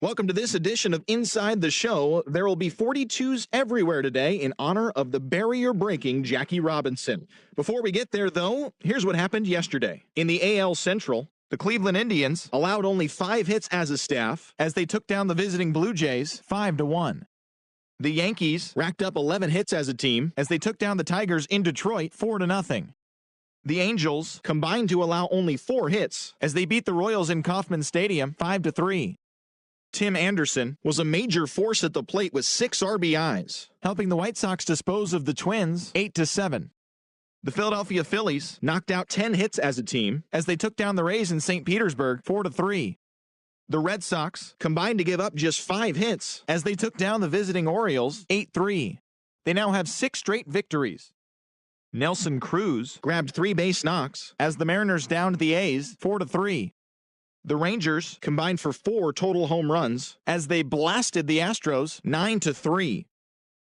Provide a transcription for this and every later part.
Welcome to this edition of Inside the Show. There will be 42s everywhere today in honor of the barrier-breaking Jackie Robinson. Before we get there, though, here's what happened yesterday. In the AL Central, the Cleveland Indians allowed only 5 hits as a staff as they took down the visiting Blue Jays 5-1. The Yankees racked up 11 hits as a team as they took down the Tigers in Detroit 4-0. The Angels combined to allow only 4 hits as they beat the Royals in Kauffman Stadium 5-3. Tim Anderson was a major force at the plate with 6 RBIs, helping the White Sox dispose of the Twins 8-7. The Philadelphia Phillies knocked out 10 hits as a team as they took down the Rays in St. Petersburg 4-3. The Red Sox combined to give up just 5 hits as they took down the visiting Orioles 8-3. They now have 6 straight victories. Nelson Cruz grabbed 3 base knocks as the Mariners downed the A's 4-3. The Rangers combined for 4 total home runs as they blasted the Astros 9-3.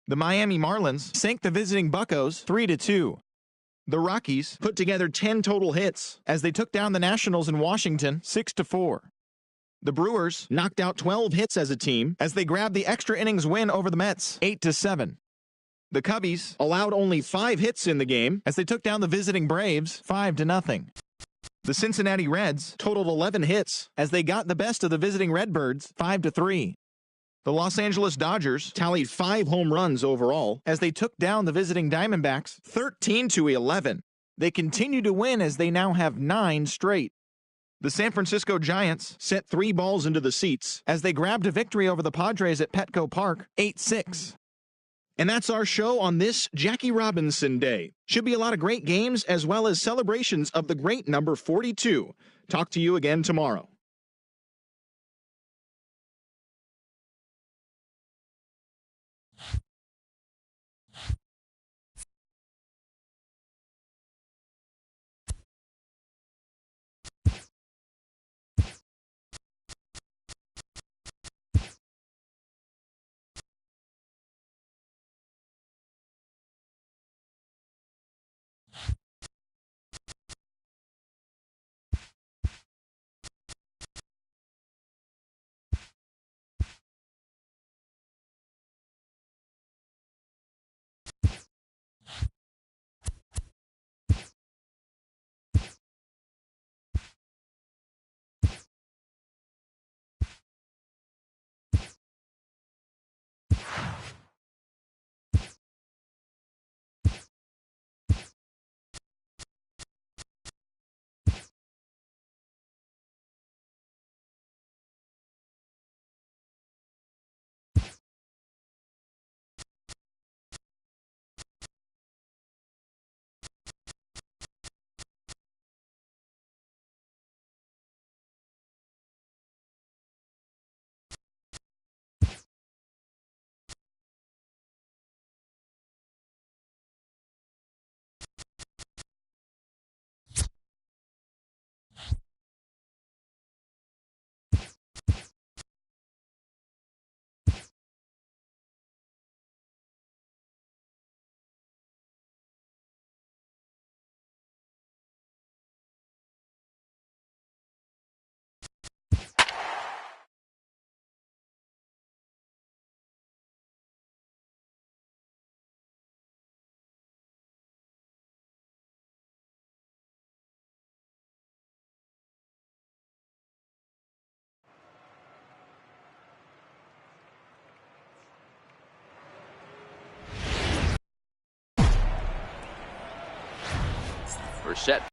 The Miami Marlins sank the visiting Buccos 3-2. The Rockies put together 10 total hits as they took down the Nationals in Washington 6-4. The Brewers knocked out 12 hits as a team as they grabbed the extra innings win over the Mets 8-7. The Cubbies allowed only 5 hits in the game as they took down the visiting Braves 5-0. The Cincinnati Reds totaled 11 hits as they got the best of the visiting Redbirds 5-3. The Los Angeles Dodgers tallied 5 home runs overall as they took down the visiting Diamondbacks 13-11. They continue to win as they now have 9 straight. The San Francisco Giants set 3 balls into the seats as they grabbed a victory over the Padres at Petco Park 8-6. And that's our show on this Jackie Robinson Day. Should be a lot of great games as well as celebrations of the great number 42. Talk to you again tomorrow. We're set.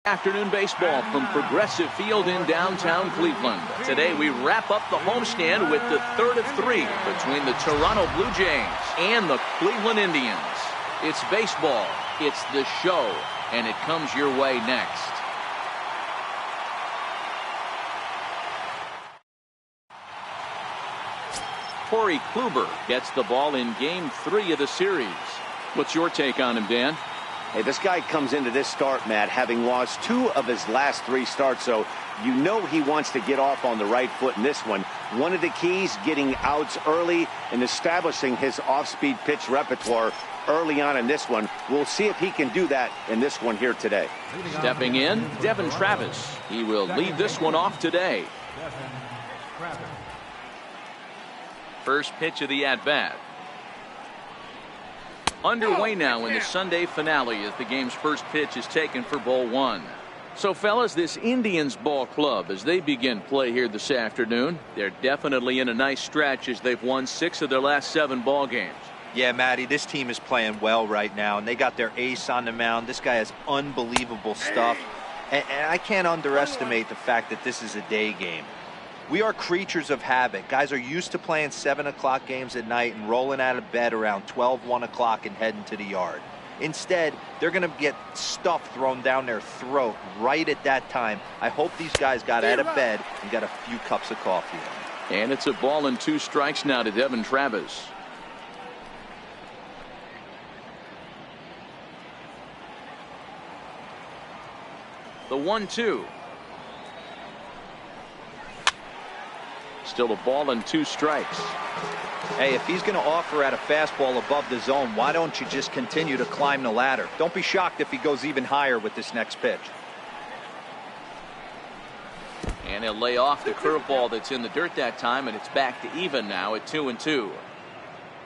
Afternoon baseball from Progressive Field in downtown Cleveland. Today we wrap up the homestand with the third of 3 between the Toronto Blue Jays and the Cleveland Indians. It's baseball, it's the show, and it comes your way next. Corey Kluber gets the ball in Game 3 of the series. What's your take on him, Dan? Hey, this guy comes into this start, Matt, having lost 2 of his last 3 starts, so you know he wants to get off on the right foot in this one. One of the keys, getting outs early and establishing his off-speed pitch repertoire early on in this one. We'll see if he can do that in this one here today. Stepping in, Devin Travis. He will lead this one off today. First pitch of the at-bat. Underway now in the Sunday finale as the game's first pitch is taken for ball one. So, fellas, this Indians ball club, as they begin play here this afternoon, they're definitely in a nice stretch as they've won 6 of their last 7 ball games. Yeah, Matty, this team is playing well right now, and they got their ace on the mound. This guy has unbelievable stuff, and I can't underestimate the fact that this is a day game. We are creatures of habit. Guys are used to playing 7 o'clock games at night and rolling out of bed around 12, 1 o'clock and heading to the yard. Instead, they're going to get stuff thrown down their throat right at that time. I hope these guys got out of bed and got a few cups of coffee. And it's a ball and 2 strikes now to Devin Travis. The 1-2. Still a ball and 2 strikes. Hey, if he's going to offer at a fastball above the zone, why don't you just continue to climb the ladder? Don't be shocked if he goes even higher with this next pitch. And he'll lay off the curveball that's in the dirt that time, and it's back to even now at 2-2.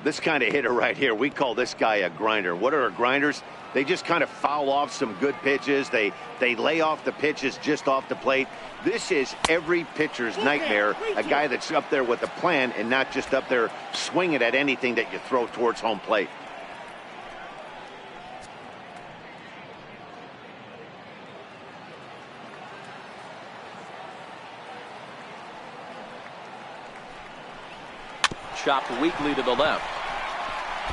This kind of hitter right here, we call this guy a grinder. What are grinders? They just kind of foul off some good pitches. They lay off the pitches just off the plate. This is every pitcher's nightmare, a guy that's up there with a plan and not just up there swinging at anything that you throw towards home plate. Chopped weakly to the left.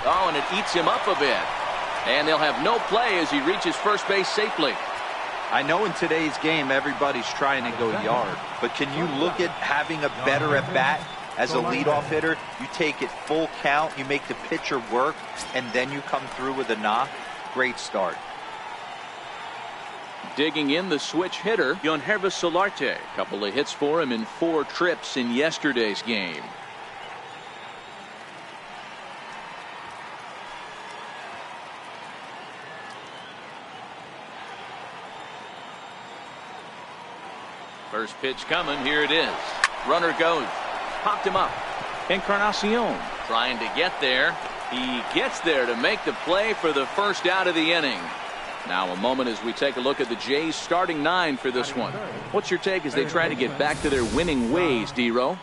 Oh, and it eats him up a bit. And they'll have no play as he reaches first base safely. I know in today's game everybody's trying to go yard, but can you look at having a better at bat as a leadoff hitter? You take it full count, you make the pitcher work, and then you come through with a knock. Great start. Digging in the switch hitter, Yangervis Solarte. A couple of hits for him in 4 trips in yesterday's game. First pitch coming. Here it is. Runner goes. Popped him up. Encarnacion trying to get there. He gets there to make the play for the first out of the inning. Now a moment as we take a look at the Jays starting 9 for this one. What's your take as they try to get back to their winning ways, D-Row?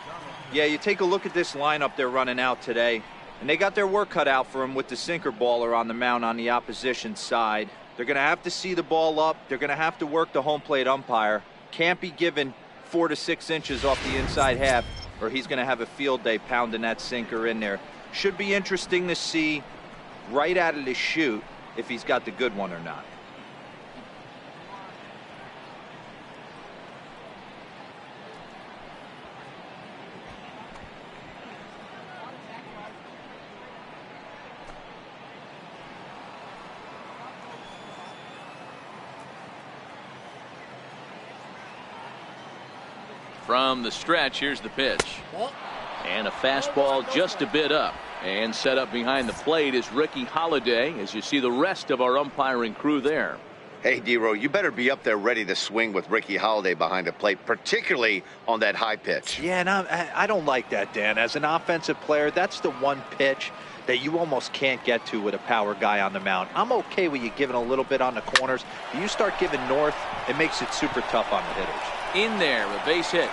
Yeah, you take a look at this lineup they're running out today, and they got their work cut out for them with the sinker baller on the mound on the opposition side. They're going to have to see the ball up. They're going to have to work the home plate umpire. Can't be given 4 to 6 inches off the inside half, or he's going to have a field day pounding that sinker in there. Should be interesting to see right out of the chute if he's got the good one or not. From the stretch, here's the pitch. And a fastball just a bit up. And set up behind the plate is Ricky Holiday, as you see the rest of our umpiring crew there. Hey, D-Row, you better be up there ready to swing with Ricky Holiday behind the plate, particularly on that high pitch. Yeah, and I don't like that, Dan. As an offensive player, that's the one pitch that you almost can't get to with a power guy on the mound. I'm okay with you giving a little bit on the corners. If you start giving north, it makes it super tough on the hitters. In there, a base hit.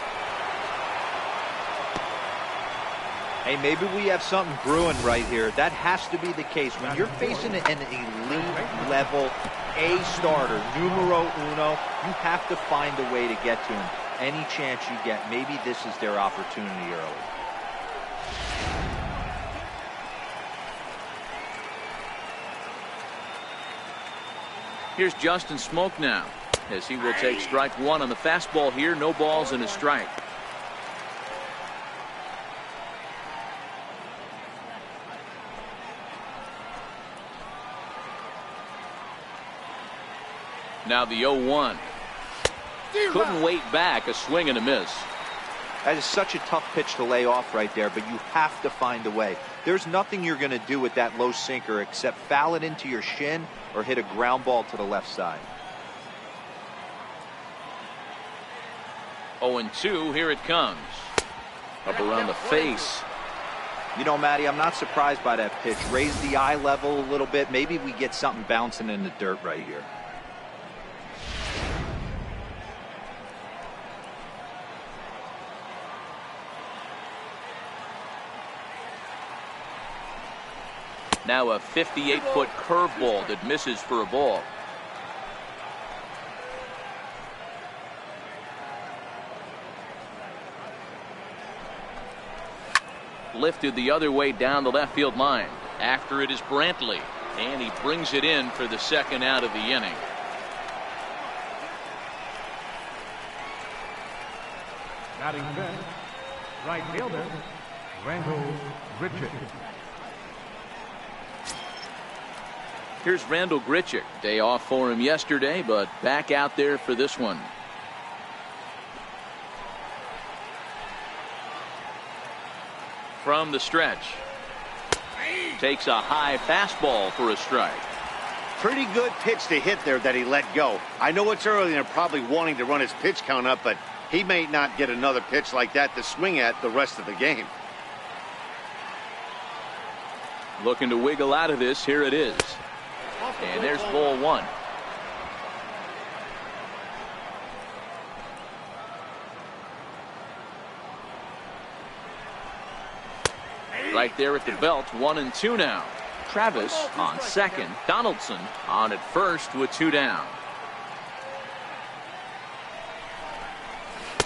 Hey, maybe we have something brewing right here. That has to be the case. When you're facing an elite level A starter, numero uno, you have to find a way to get to him. Any chance you get, maybe this is their opportunity early. Here's Justin Smoak now, as he will take strike 1 on the fastball here. No balls and a strike. Now the 0-1. Couldn't wait back. A swing and a miss. That is such a tough pitch to lay off right there, but you have to find a way. There's nothing you're going to do with that low sinker except foul it into your shin or hit a ground ball to the left side. 0-2. Here it comes. Up around the face. You know, Matty, I'm not surprised by that pitch. Raise the eye level a little bit. Maybe we get something bouncing in the dirt right here. Now a 58-foot curveball that misses for a ball. Lifted the other way down the left field line. After it is Brantley, and he brings it in for the second out of the inning. Batting fifth, right fielder, Randall Grichuk. Here's Randall Grichuk. Day off for him yesterday, but back out there for this one. From the stretch. Takes a high fastball for a strike. Pretty good pitch to hit there that he let go. I know it's early and they're probably wanting to run his pitch count up, but he may not get another pitch like that to swing at the rest of the game. Looking to wiggle out of this. Here it is. And there's ball one. Right there at the belt, 1-2 now. Travis on second. Donaldson on at first with 2 down.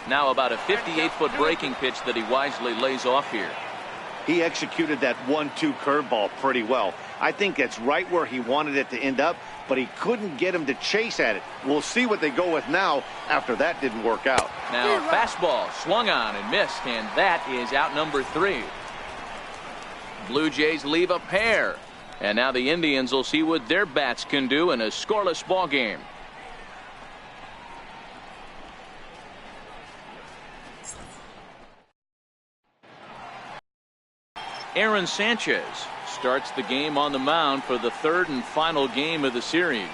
Now about a 58-foot breaking pitch that he wisely lays off here. He executed that 1-2 curveball pretty well. I think that's right where he wanted it to end up, but he couldn't get him to chase at it. We'll see what they go with now after that didn't work out. Now a fastball swung on and missed, and that is out number 3. Blue Jays leave a pair, and now the Indians will see what their bats can do in a scoreless ball game. Aaron Sanchez starts the game on the mound for the third and final game of the series.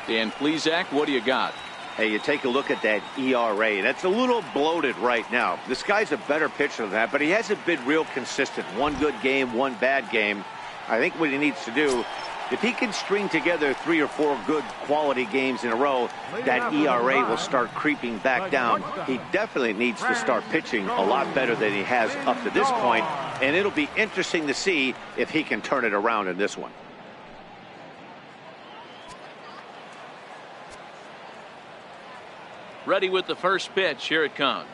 Dan Plesac, what do you got? Hey, you take a look at that ERA. That's a little bloated right now. This guy's a better pitcher than that, but he hasn't been real consistent. One good game, one bad game. I think what he needs to do, if he can string together 3 or 4 good quality games in a row, that ERA will start creeping back down. He definitely needs to start pitching a lot better than he has up to this point, and it'll be interesting to see if he can turn it around in this one. Ready with the first pitch. Here it comes.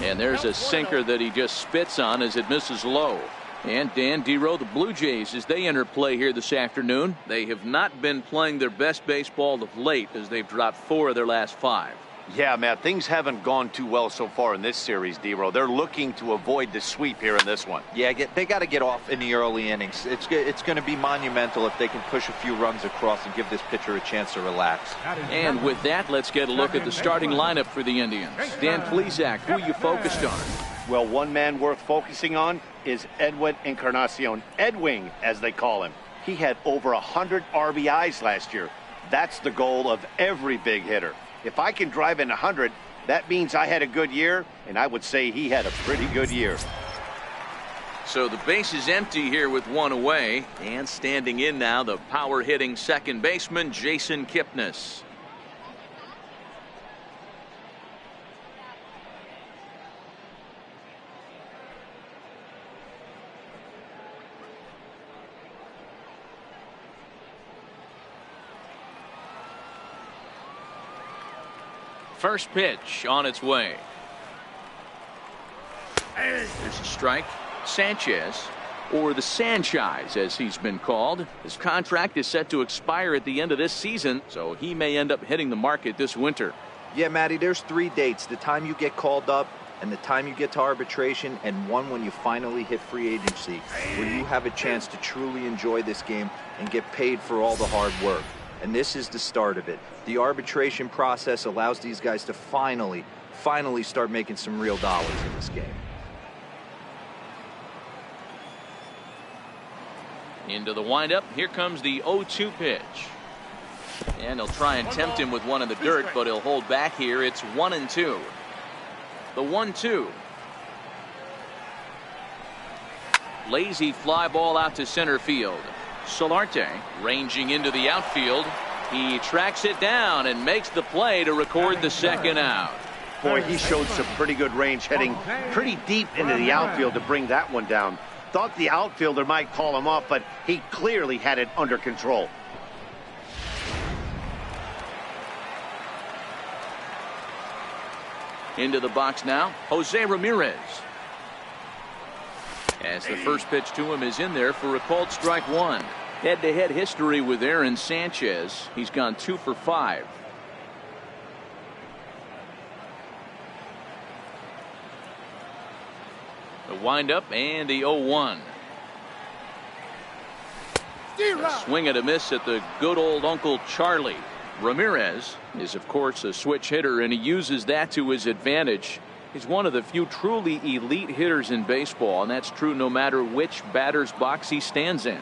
And there's a sinker that he just spits on as it misses low. And Dan Dero, the Blue Jays, as they enter play here this afternoon, they have not been playing their best baseball of late as they've dropped 4 of their last 5. Yeah, Matt, things haven't gone too well so far in this series, Dero. They're looking to avoid the sweep here in this one. Yeah, they got to get off in the early innings. It's going to be monumental if they can push a few runs across and give this pitcher a chance to relax. And with that, let's get a look at the starting lineup for the Indians. Dan Plesac, who are you focused on? Well, one man worth focusing on is Edwin Encarnacion, Edwing, as they call him. He had over 100 RBIs last year. That's the goal of every big hitter. If I can drive in 100, that means I had a good year, and I would say he had a pretty good year. So the base is empty here with 1 away, and standing in now, the power-hitting second baseman, Jason Kipnis. First pitch on its way. There's a strike. Sanchez, or the Sanchez as he's been called, his contract is set to expire at the end of this season, so he may end up hitting the market this winter. Yeah, Matty, there's 3 dates. The time you get called up, and the time you get to arbitration, and one when you finally hit free agency, where you have a chance to truly enjoy this game and get paid for all the hard work. And this is the start of it. The arbitration process allows these guys to finally start making some real dollars in this game. Into the windup. Here comes the 0-2 pitch. And he'll try and tempt him with one in the dirt, but he'll hold back here. It's 1-2. The 1-2. Lazy fly ball out to center field. Solarte ranging into the outfield. He tracks it down and makes the play to record the second out. Boy, he showed some pretty good range, heading pretty deep into the outfield to bring that one down. Thought the outfielder might call him off, but he clearly had it under control. Into the box now, Jose Ramirez. As the first pitch to him is in there for a called strike one. Head-to-head history with Aaron Sanchez. He's gone 2 for 5. The windup and the 0-1. A swing and a miss at the good old Uncle Charlie. Ramirez is, of course, a switch hitter, and he uses that to his advantage. He's one of the few truly elite hitters in baseball, and that's true no matter which batter's box he stands in.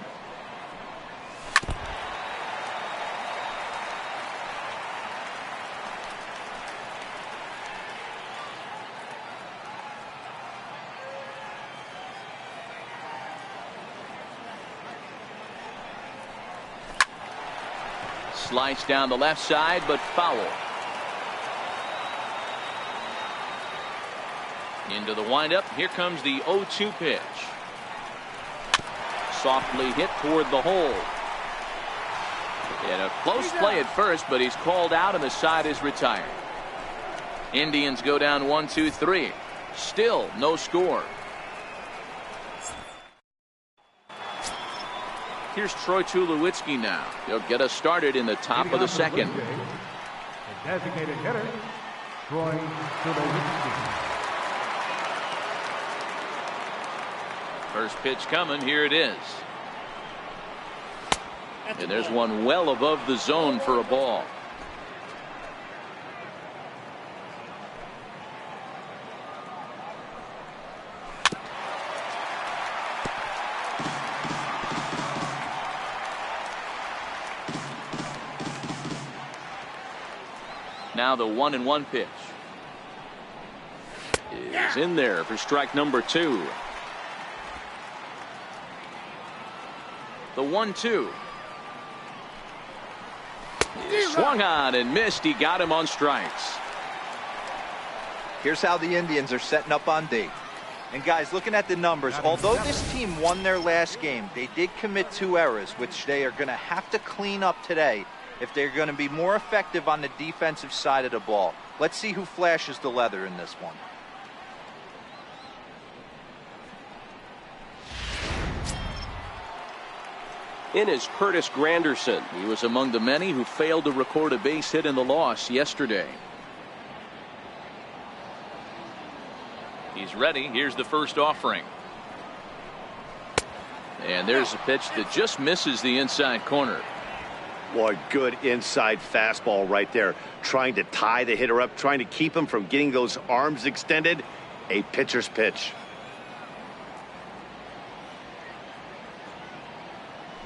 Slice down the left side, but foul. Into the windup. Here comes the 0-2 pitch. Softly hit toward the hole. And a close play at first, but he's called out and the side is retired. Indians go down 1-2-3. Still no score. Here's Troy Tulowitzki now. He'll get us started in the top of the second. The designated hitter, Troy Tulowitzki. First pitch coming. Here it is. And there's one well above the zone for a ball. Now the 1-1 pitch is in there for strike number 2. The 1-2 swung on and missed. He got him on strikes. Here's how the Indians are setting up on D. And guys, looking at the numbers, although this team won their last game, they did commit 2 errors, which they are going to have to clean up today if they're going to be more effective on the defensive side of the ball. Let's see who flashes the leather in this one. In is Curtis Granderson. He was among the many who failed to record a base hit in the loss yesterday. He's ready. Here's the first offering. And there's a pitch that just misses the inside corner. Boy, good inside fastball right there. Trying to tie the hitter up, trying to keep him from getting those arms extended. A pitcher's pitch.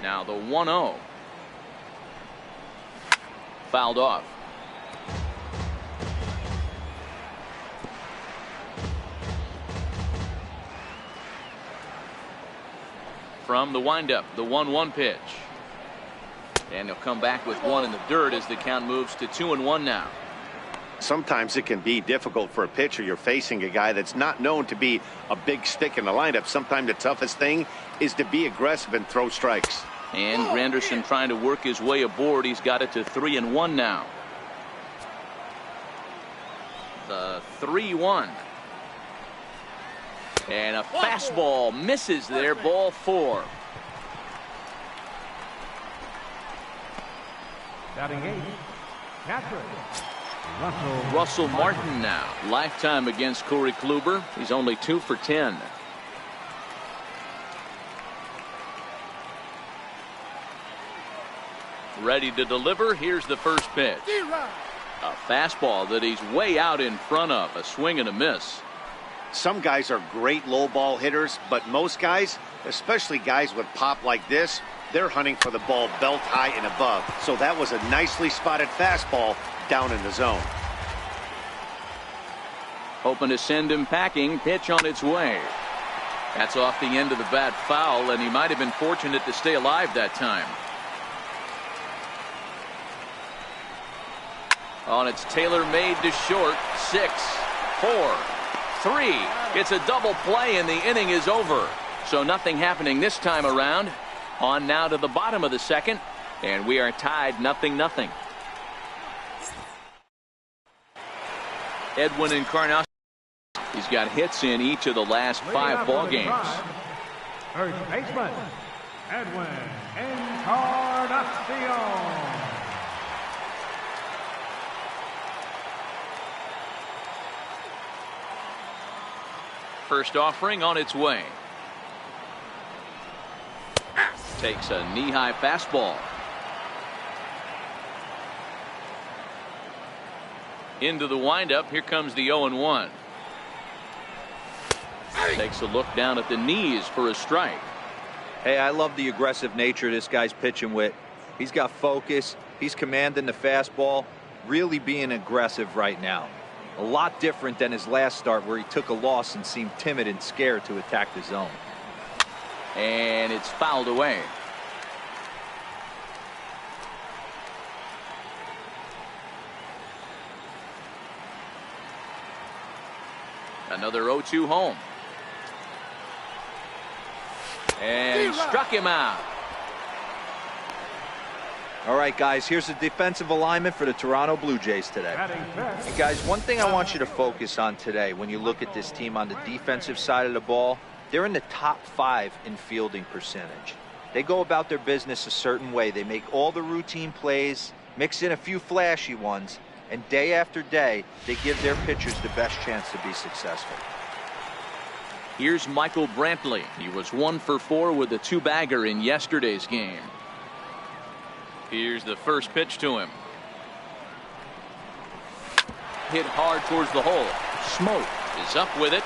Now the 1-0. Fouled off. From the windup, the 1-1 pitch. And he'll come back with one in the dirt as the count moves to 2-1 now. Sometimes it can be difficult for a pitcher. You're facing a guy that's not known to be a big stick in the lineup. Sometimes the toughest thing is to be aggressive and throw strikes. And Granderson trying to work his way aboard. He's got it to 3-1 now. The 3-1. And a fastball misses there. Ball 4. Batting 8, catcher Russell Martin now. Lifetime against Corey Kluber. He's only 2 for 10. Ready to deliver. Here's the first pitch. A fastball that he's way out in front of. A swing and a miss. Some guys are great low ball hitters, but most guys, especially guys with pop like this, they're hunting for the ball belt high and above. So that was a nicely spotted fastball down in the zone. Hoping to send him packing. Pitch on its way. That's off the end of the bat foul, and he might have been fortunate to stay alive that time. On it's Taylor made to short. 6, 4, 3. It's a double play, and the inning is over. So nothing happening this time around. On now to the bottom of the second, and we are tied 0-0. Edwin Encarnacion. He's got hits in each of the last 5 ball games. First baseman, Edwin Encarnacion. First offering on its way. Takes a knee-high fastball. Into the windup. Here comes the 0-1. Takes a look down at the knees for a strike. Hey, I love the aggressive nature this guy's pitching with. He's got focus. He's commanding the fastball. Really being aggressive right now. A lot different than his last start where he took a loss and seemed timid and scared to attack the zone. And it's fouled away. Another 0-2 home. And he struck him out. All right, guys, here's the defensive alignment for the Toronto Blue Jays today. And guys, one thing I want you to focus on today when you look at this team on the defensive side of the ball, they're in the top 5 in fielding percentage. They go about their business a certain way. They make all the routine plays, mix in a few flashy ones, and day after day, they give their pitchers the best chance to be successful. Here's Michael Brantley. He was 1 for 4 with a 2-bagger in yesterday's game. Here's the first pitch to him. Hit hard towards the hole. Smoke is up with it.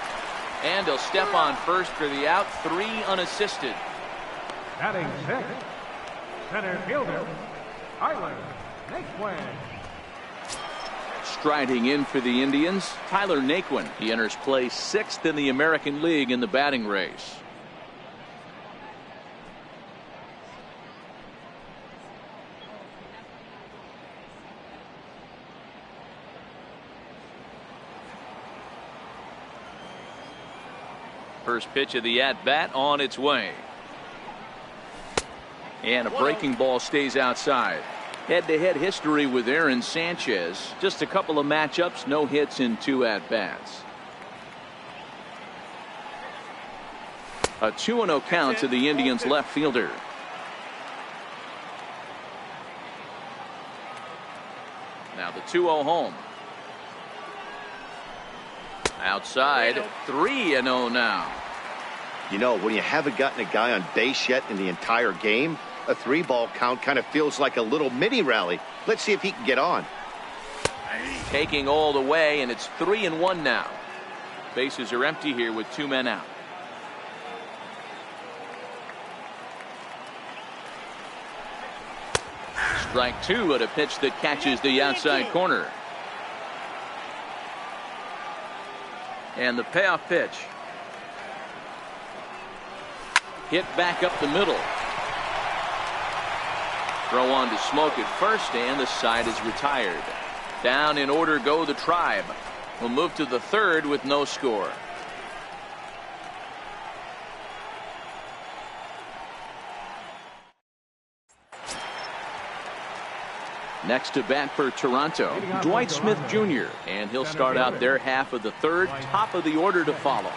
And he'll step on first for the out. 3 unassisted. Batting 6th, center fielder, Tyler Naquin. Striding in for the Indians, Tyler Naquin. He enters play 6th in the American League in the batting race. First pitch of the at-bat on its way. And a breaking ball stays outside. Head-to-head history with Aaron Sanchez. Just a couple of matchups, no hits in 2 at-bats. A 2-0 count to the Indians left fielder. Now the 2-0 home. Outside, 3-0 now. You know, when you haven't gotten a guy on base yet in the entire game, a 3-ball count kind of feels like a little mini rally. Let's see if he can get on. Taking all the way, and it's 3-1 now. Bases are empty here with 2 men out. Strike 2 at a pitch that catches the outside corner. And the payoff pitch. Hit back up the middle. Throw on to Smoke at first, and the side is retired. Down in order go the Tribe. We'll move to the 3rd with no score. Next to bat for Toronto, Dwight Smith Jr., and he'll start out their half of the 3rd, top of the order to follow.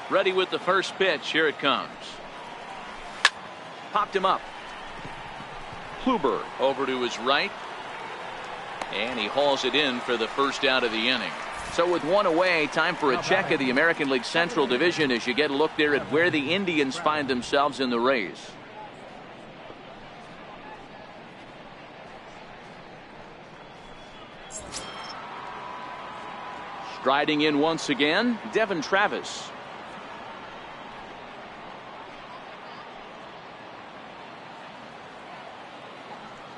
Ready with the first pitch. Here it comes. Popped him up. Kluber over to his right. And he hauls it in for the first out of the inning. So with 1 away, time for a check of the American League Central Division as you get a look there at where the Indians find themselves in the race. Striding in once again, Devin Travis.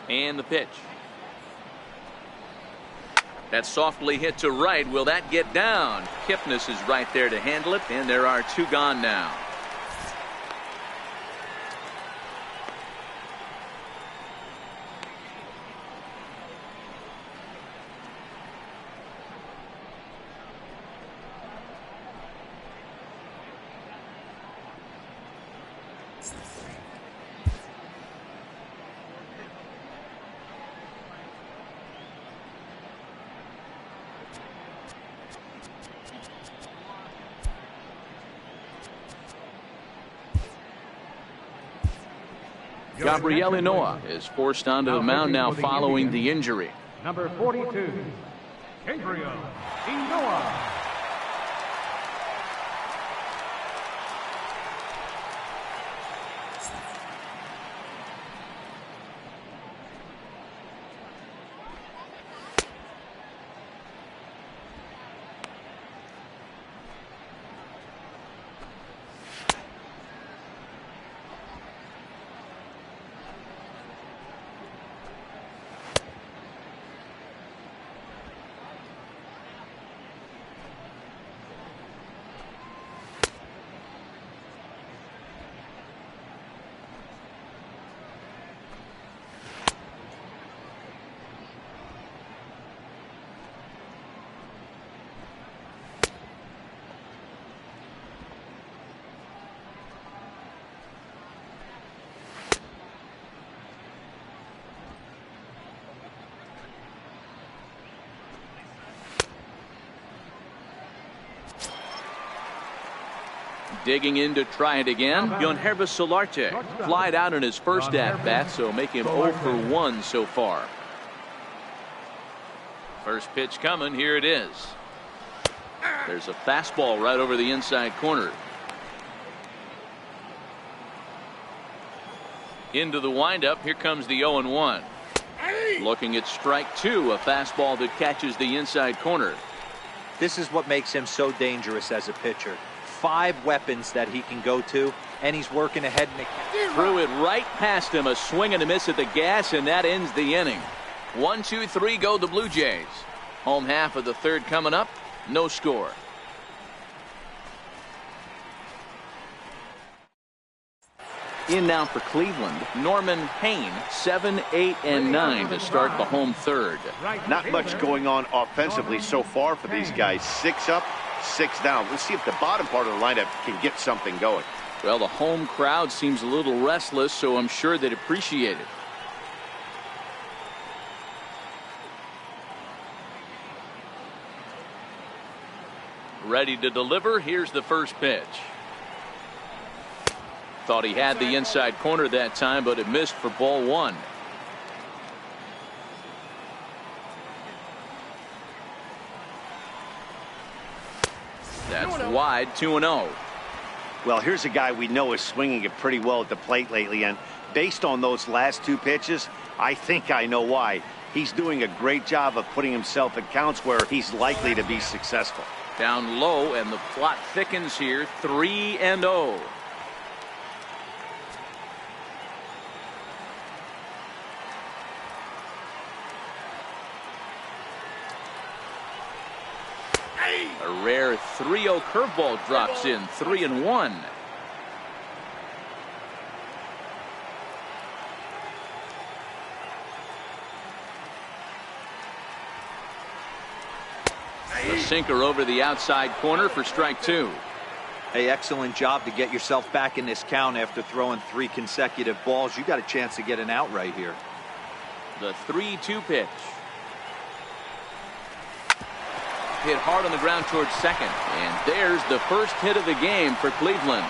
And the pitch. That softly hit to right. Will that get down? Kipnis is right there to handle it, and there are 2 gone now. Gabriel Ynoa is forced onto the mound now following the injury. Number 42, Gabriel Ynoa. Digging in to try it again, Yangervis Solarte flied out in his first at-bat, so make him 0 for 1 so far. First pitch coming, here it is. There's a fastball right over the inside corner. Into the windup, here comes the 0-1. Looking at strike 2, a fastball that catches the inside corner. This is what makes him so dangerous as a pitcher. 5 weapons that he can go to, and he's working ahead in the... Threw it right past him, a swing and a miss at the gas, and that ends the inning. 1, 2, 3 go the Blue Jays. Home half of the third coming up, no score. In now for Cleveland, Norman Payne, 7, 8, and 9 to start the home third. Not much going on offensively so far for these guys. 6 up, 6 down. Let's see if the bottom part of the lineup can get something going. Well, the home crowd seems a little restless, so I'm sure they'd appreciate it. Ready to deliver. Here's the first pitch. Thought he had the inside corner that time, but it missed for ball 1. That's wide, 2-0. Well, here's a guy we know is swinging it pretty well at the plate lately, and based on those last 2 pitches, I think I know why. He's doing a great job of putting himself in counts where he's likely to be successful. Down low, and the plot thickens here, 3-0. A rare 3-0 curveball drops in, 3-1. The sinker over the outside corner for strike 2. Hey, excellent job to get yourself back in this count after throwing 3 consecutive balls. You got a chance to get an out right here. The 3-2 pitch. Hit hard on the ground towards second, and there's the first hit of the game for Cleveland.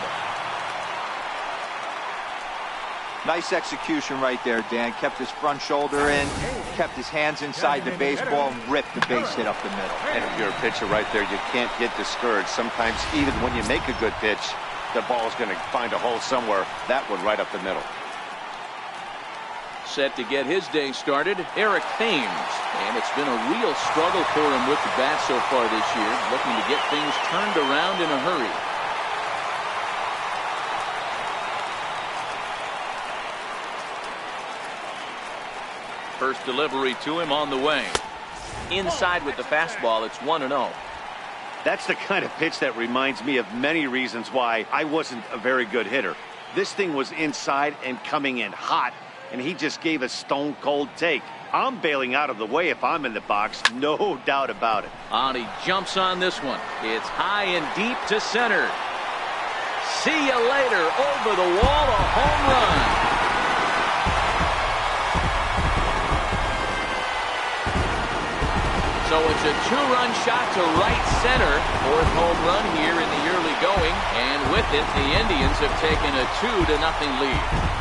Nice execution right there, Dan. Kept his front shoulder in, kept his hands inside the baseball, and ripped the base hit up the middle. And if you're a pitcher right there, you can't get discouraged. Sometimes even when you make a good pitch, the ball is going to find a hole somewhere. That one right up the middle. Set to get his day started, Eric Thames. And it's been a real struggle for him with the bat so far this year, looking to get things turned around in a hurry. First delivery to him on the way. Inside with the fastball, it's 1-0. That's the kind of pitch that reminds me of many reasons why I wasn't a very good hitter. This thing was inside and coming in hot, and he just gave a stone-cold take. I'm bailing out of the way if I'm in the box, no doubt about it. And he jumps on this one. It's high and deep to center. See you later. Over the wall, a home run. So it's a two-run shot to right center. Fourth home run here in the early going. And with it, the Indians have taken a 2-0 lead.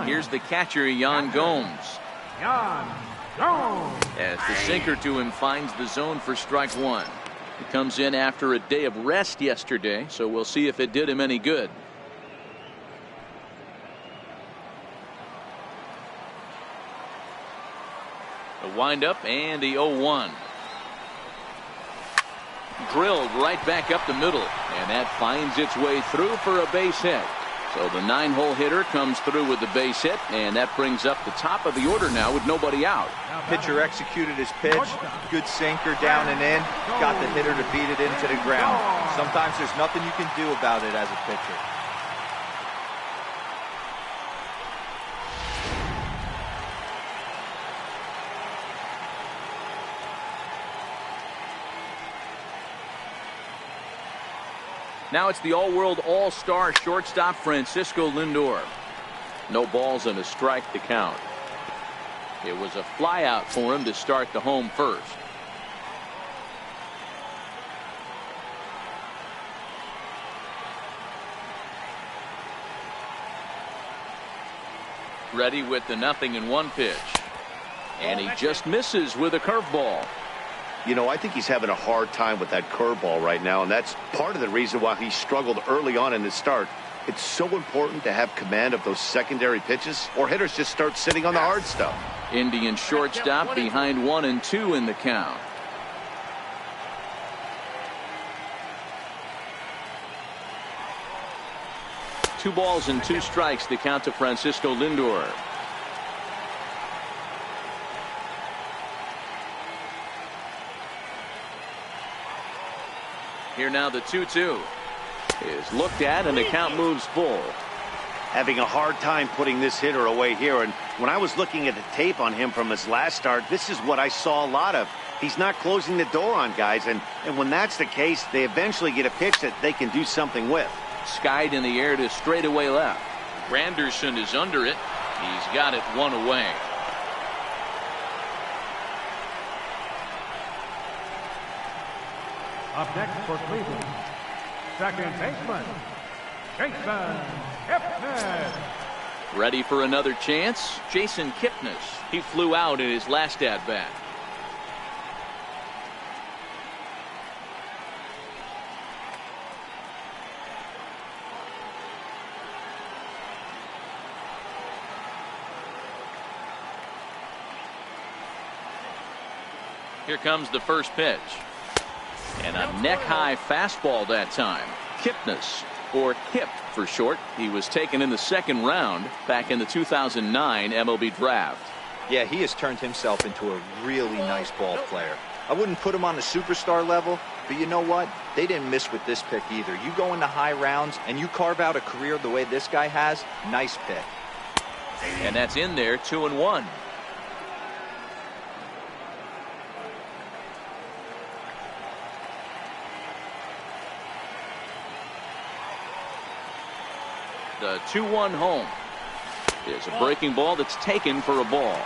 Here's the catcher, Yan Gomes. As the sinker to him finds the zone for strike one. He comes in after a day of rest yesterday, so we'll see if it did him any good. The windup and the 0-1. Drilled right back up the middle, and that finds its way through for a base hit. So the 9-hole hitter comes through with the base hit, and that brings up the top of the order now with nobody out. Pitcher executed his pitch. Good sinker down and in. Got the hitter to beat it into the ground. Sometimes there's nothing you can do about it as a pitcher. Now it's the all-world all-star shortstop Francisco Lindor. No balls and a strike to count. It was a flyout for him to start the home first. Ready with the 0-1 pitch. And he just misses with a curveball. You know, I think he's having a hard time with that curveball right now, and that's part of the reason why he struggled early on in the start. It's so important to have command of those secondary pitches, or hitters just start sitting on the hard stuff. Indian shortstop behind 1-2 in the count. Two balls and two strikes to count to Francisco Lindor. Here now the 2-2 is looked at, and the count moves full. Having a hard time putting this hitter away here, and when I was looking at the tape on him from his last start, this is what I saw a lot of. He's not closing the door on guys, and when that's the case, they eventually get a pitch that they can do something with. Skied in the air to straightaway left. Granderson is under it. He's got it one away. Up next for Cleveland, second baseman, Jason Kipnis. Ready for another chance? Jason Kipnis. He flew out in his last at-bat. Here comes the first pitch. And a neck-high fastball that time. Kipnis, or Kip for short. He was taken in the second round back in the 2009 MLB draft. Yeah, he has turned himself into a really nice ball player. I wouldn't put him on the superstar level, but you know what? They didn't miss with this pick either. You go into high rounds and you carve out a career the way this guy has, nice pick. And that's in there, 2-1. The 2-1 home is a breaking ball that's taken for a ball.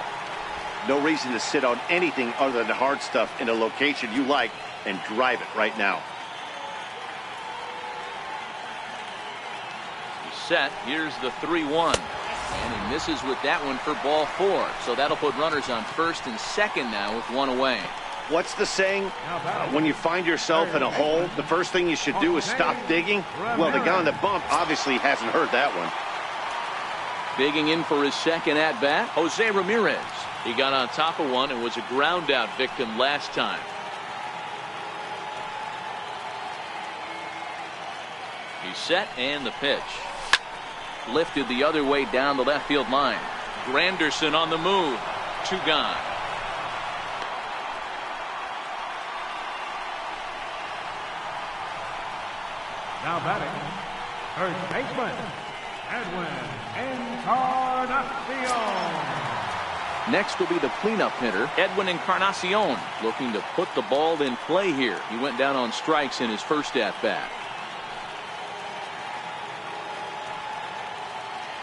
No reason to sit on anything other than the hard stuff in a location you like and drive it right now. He's set. Here's the 3-1. And he misses with that one for ball 4. So that'll put runners on first and second now with one away. What's the saying? When you find yourself in a hole, the first thing you should do is stop digging. Well, the guy on the bump obviously hasn't heard that one. Digging in for his second at-bat, Jose Ramirez. He got on top of one and was a ground-out victim last time. He's set, and the pitch. Lifted the other way down the left field line. Granderson on the move. 2 gone. Now batting, first baseman, Edwin Encarnacion. Next will be the cleanup hitter, Edwin Encarnacion, looking to put the ball in play here. He went down on strikes in his first at-bat.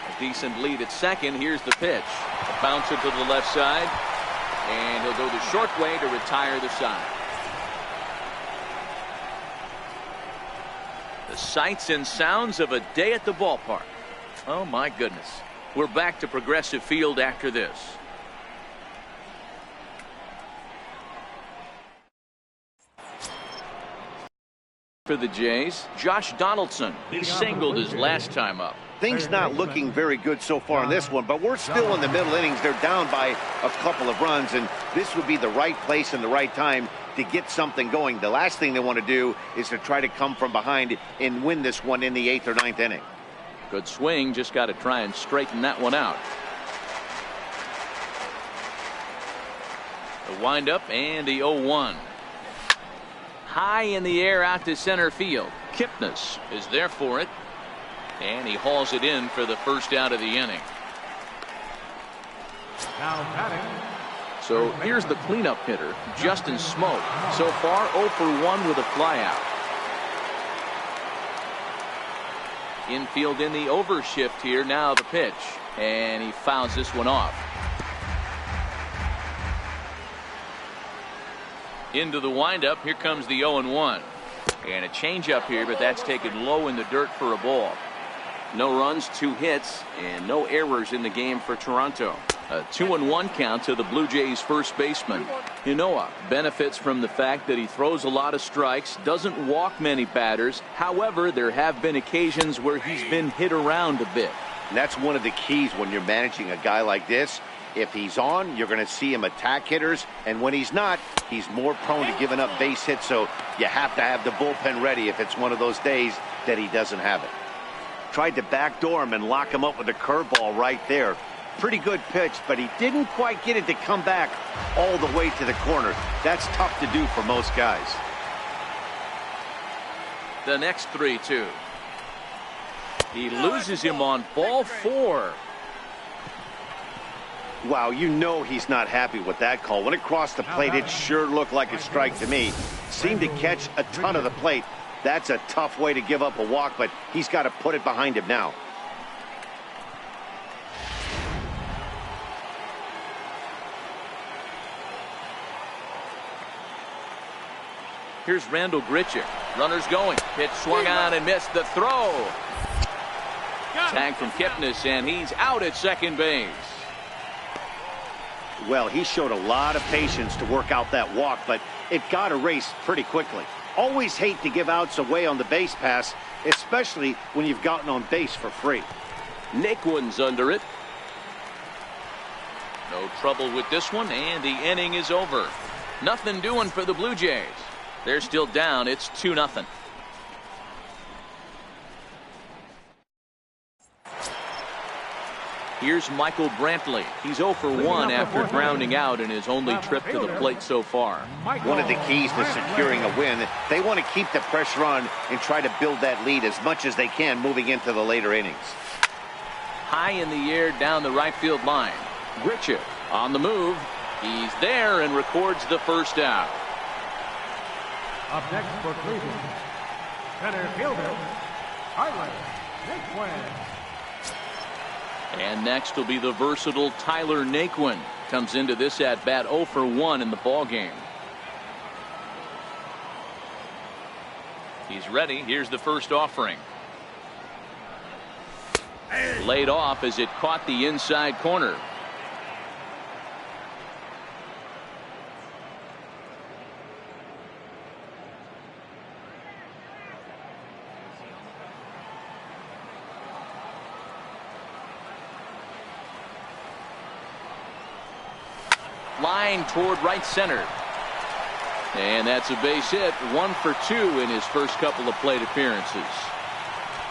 A decent lead at second. Here's the pitch. A bouncer to the left side, and he'll go the short way to retire the side. The sights and sounds of a day at the ballpark. Oh my goodness. We're back to Progressive Field after this. For the Jays, Josh Donaldson. He singled his last time up. Things not looking very good so far in this one, but we're still in the middle innings. They're down by a couple of runs, and this would be the right place and the right time to get something going. The last thing they want to do is to try to come from behind and win this one in the 8th or 9th inning. Good swing, just got to try and straighten that one out. The windup and the 0-1. High in the air out to center field. Kipnis is there for it, and he hauls it in for the first out of the inning. Now batting. So here's the cleanup hitter, Justin Smoak. So far 0 for 1 with a flyout. Infield in the overshift here. Now the pitch, and he fouls this one off. Into the windup. Here comes the 0-1. And a changeup here, but that's taken low in the dirt for a ball. No runs, 2 hits, and no errors in the game for Toronto. A 2-1 count to the Blue Jays first baseman. Ynoa benefits from the fact that he throws a lot of strikes, doesn't walk many batters. However, there have been occasions where he's been hit around a bit. And that's one of the keys when you're managing a guy like this. If he's on, you're going to see him attack hitters, and when he's not, he's more prone to giving up base hits, so you have to have the bullpen ready if it's one of those days that he doesn't have it. Tried to backdoor him and lock him up with a curveball right there. Pretty good pitch, but he didn't quite get it to come back all the way to the corner. That's tough to do for most guys. The next 3-2. He loses him on ball 4. Wow, you know he's not happy with that call. When it crossed the plate, it sure looked like a strike to me. Seemed to catch a ton of the plate. That's a tough way to give up a walk, but he's got to put it behind him now. Here's Randall Grichuk. Runners going. Pitch swung on and missed the throw. Tag from Kipnis, and he's out at second base. Well, he showed a lot of patience to work out that walk, but it got erased pretty quickly. Always hate to give outs away on the base pass, especially when you've gotten on base for free. Naquin's under it. No trouble with this one, and the inning is over. Nothing doing for the Blue Jays. They're still down. It's 2-0. Here's Michael Brantley. He's 0 for 1 after grounding out in his only trip to the plate so far. One of the keys to securing a win, they want to keep the pressure on and try to build that lead as much as they can moving into the later innings. High in the air down the right field line. Grichuk on the move. He's there and records the first out. Up next for Cleveland, center fielder, Tyler Naquin. And next will be the versatile Tyler Naquin. Comes into this at bat 0 for 1 in the ball game. He's ready. Here's the first offering. Laid off as it caught the inside corner. Line toward right center. And that's a base hit. 1 for 2 in his first couple of plate appearances.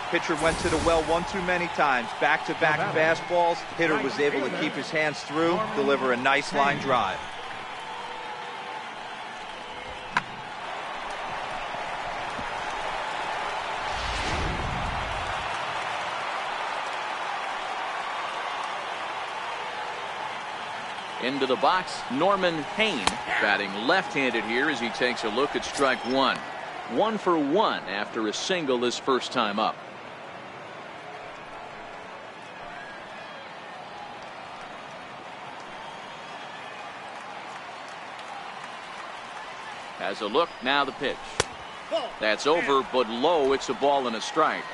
Pitcher went to the well one too many times. Back-to-back fastballs. Hitter was able to keep his hands through, deliver a nice line drive. Into the box, Norman Hayne, batting left-handed here as he takes a look at strike one. 1 for 1 after a single his first time up. Has a look, now the pitch. That's over, but low. It's a ball and a strike.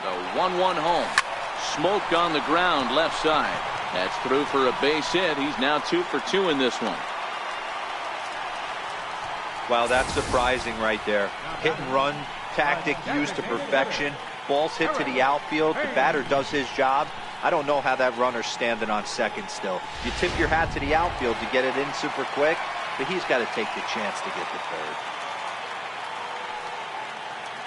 The 1-1 home. Smoke on the ground left side. That's through for a base hit. He's now 2 for 2 in this one. Wow, that's surprising right there. Hit and run tactic used to perfection. Balls hit to the outfield. The batter does his job. I don't know how that runner's standing on second still. You tip your hat to the outfield to get it in super quick, but he's got to take the chance to get to third.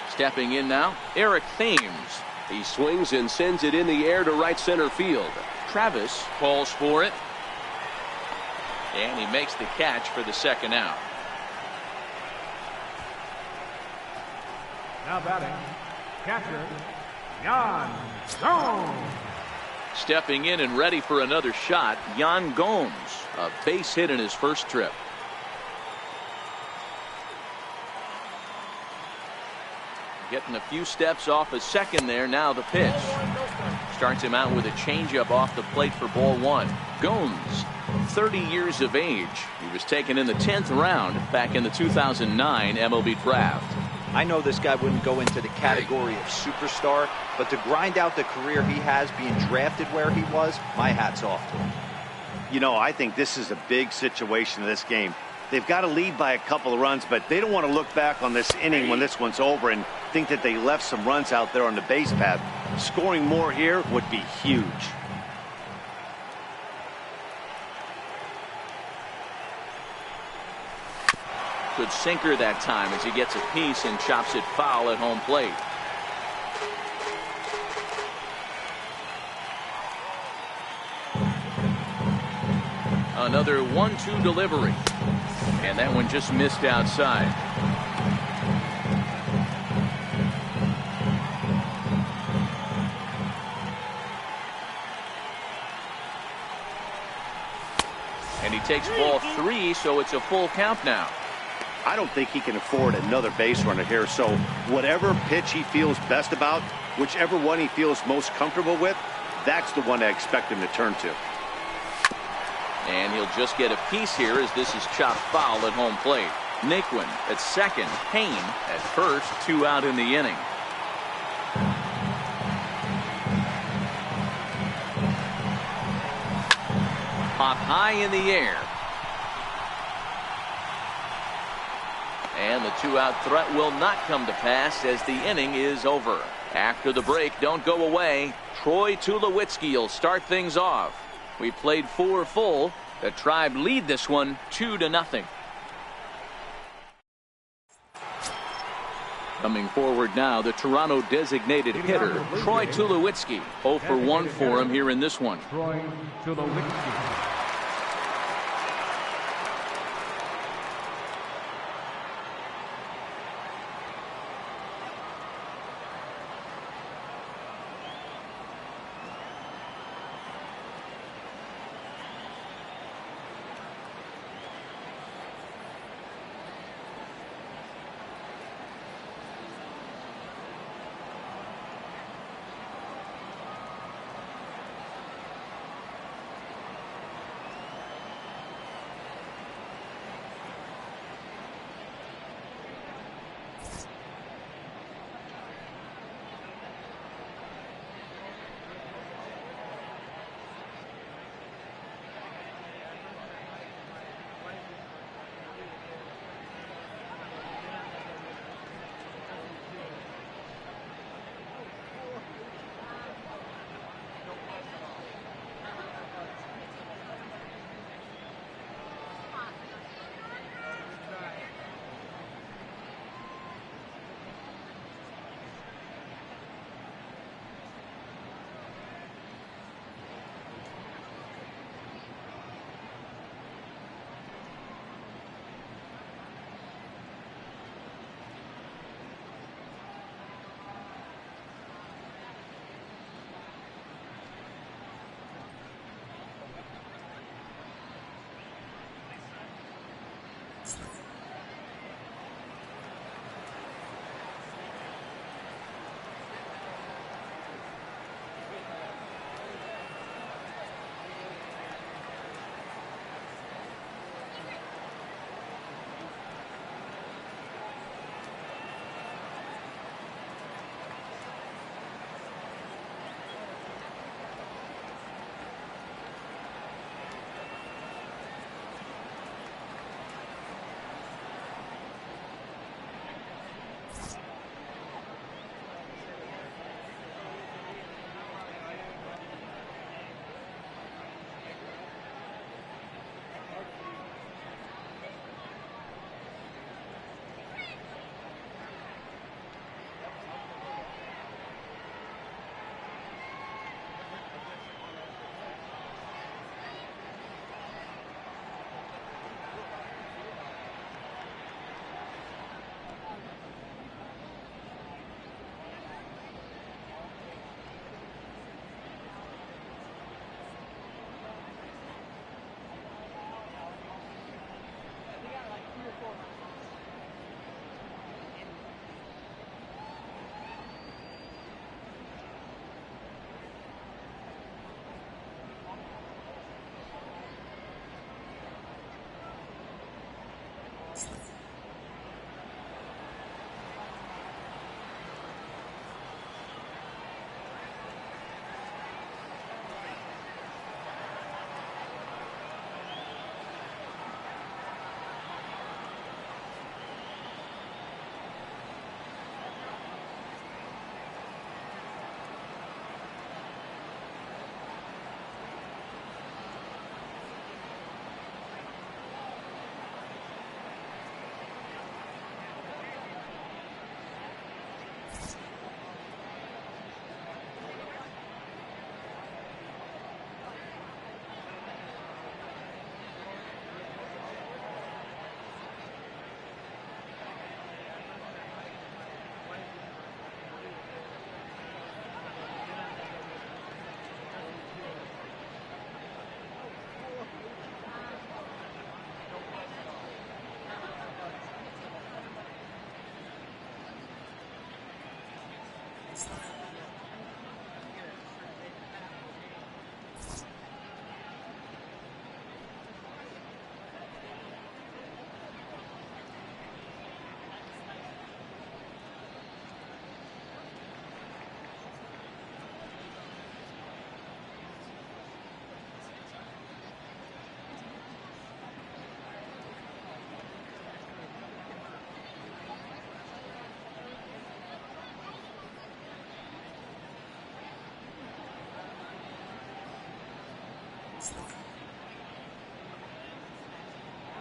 Stepping in now, Eric Thames. He swings and sends it in the air to right center field. Travis calls for it. And he makes the catch for the second out. Now batting, catcher, Yan Gomes. Stepping in and ready for another shot, Yan Gomes. A base hit in his first trip. Getting a few steps off a second there. Now the pitch. Starts him out with a changeup off the plate for ball 1. Gomes, 30 years of age. He was taken in the 10th round back in the 2009 MLB draft. I know this guy wouldn't go into the category of superstar, but to grind out the career he has being drafted where he was, my hat's off to him. You know, I think this is a big situation in this game. They've got to lead by a couple of runs, but they don't want to look back on this inning when this one's over and think that they left some runs out there on the base path. Scoring more here would be huge. Good sinker that time as he gets a piece and chops it foul at home plate. Another 1-2 delivery. And that one just missed outside. And he takes ball 3, so it's a full count now. I don't think he can afford another base runner here, so whatever pitch he feels best about, whichever one he feels most comfortable with, that's the one I expect him to turn to. And he'll just get a piece here as this is chopped foul at home plate. Naquin at second, Payne at first, 2 out in the inning. Pop high in the air. And the 2-out threat will not come to pass as the inning is over. After the break, don't go away. Troy Tulowitzki will start things off. We played 4 full. The Tribe lead this one 2-0. Coming forward now, the Toronto designated hitter, Troy Tulowitzki. 0 for 1 for him here in this one. Troy Tulowitzki.